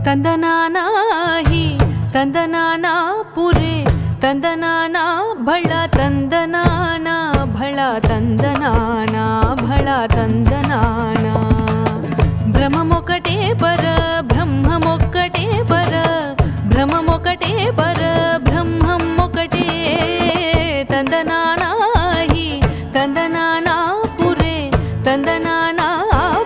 ತಂದನಾನಾ ಹಿ ತಂದನಾನಾ ಪುರೇ ತಂದನಾನಾ ಭಳ ತಂದನಾನಾ ಭಳ ತಂದನಾನಾ ಭಳ ತಂದನಾನಾ ಬ್ರಹ್ಮಮೊಕಟೇ ಪರ ಬ್ರಹ್ಮಮೊಕ್ಕಟೇ ಪರ ಬ್ರಹ್ಮಮೊಕಟೇ ಪರ ಬ್ರಹ್ಮಮೊಕಟೇ ತಂದನಾನಾ ಹಿ ತಂದನಾನಾ ಪುರೇ ತಂದನಾನಾ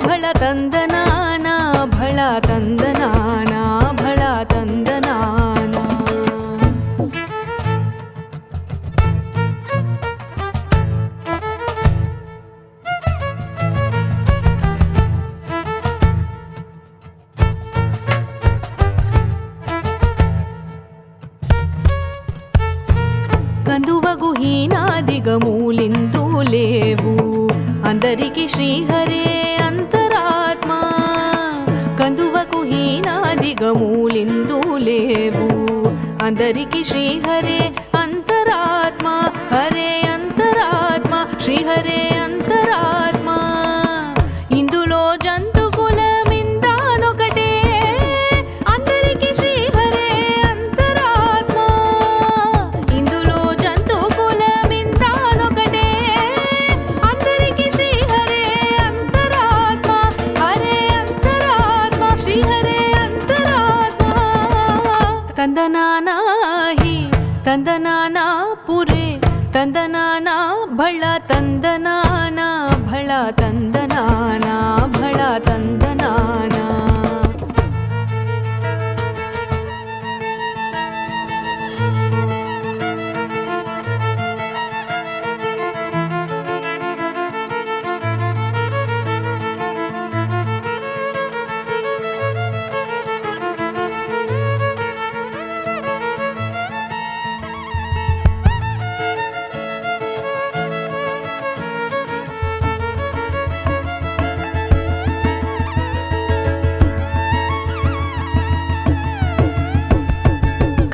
ಭಳ ತಂದನಾನಾ ಭಳ ತಂದನಾನಾ ಭಳ ತಂದನಾನಾ కందువగు హీనాదిగమూలిందు లేవు అందరికి శ్రీహరే అంతరాత్మ కందువకు హీనాదిగమూలిందు లేవు అందరికి శ్రీహరే అంతరాత్మ హరే అంతరాత్మ శ్రీహరే అంతరాత్మ ఇందులో జంతు కులమిందానొకటే అందరికి శ్రీహరే అంతరాత్మ ఇందులో జంతు కులమిందానొకటే అందరికి శ్రీహరే అంతరాత్మ హరే అంతరాత్మ శ్రీహరే అంతరాత్మ ತಂದನಾನಾ ಹಿ ತಂದನಾನಾ ಪುರೇ ತಂದನಾನಾ ಭಳ ತಂದನಾನಾ ಭಳ ತಂದನಾನಾ ಭಳ ತಂದನಾನಾ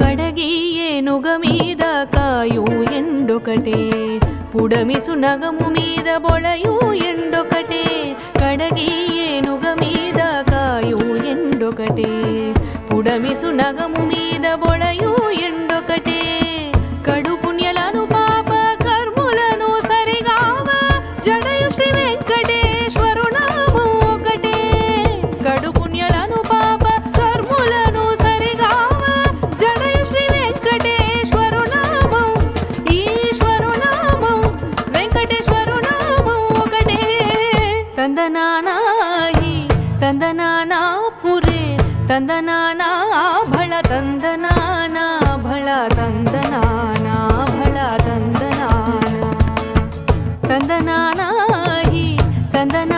కడగియేనుగ మీద కాయు ఎండొకటే పుడమిసు నగము మీద బొళయు ఎండొకటే కడగియేనుగ మీద కాయు ఎండొకటే పుడమిసు నగము మీద బొళయు ఎండొకటే కడు పుణ్యలను పాప కర్ములను సరిగావ జడయు శ్రీ వెంకటేశ్వరు నామం ఒకటే కడు పుణ్యలను పాప కర్ములను సరిగావ జడయు శ్రీ వెంకటేశ్వరు నామం ఈశ్వరు నామం వెంకటేశ్వరు నామం ఒకటే ತಂದನಾನಾ ಹಿ ತಂದನಾನಾ ಪುರೇ ತಂದನಾನಾ ಭಳ ತಂದನಾನಾ ಭಳ ತಂದನಾನಾ ಭಳ ತಂದನಾನಾ ತಂದನಾನಾ ಹಿ ತಂದನಾನಾ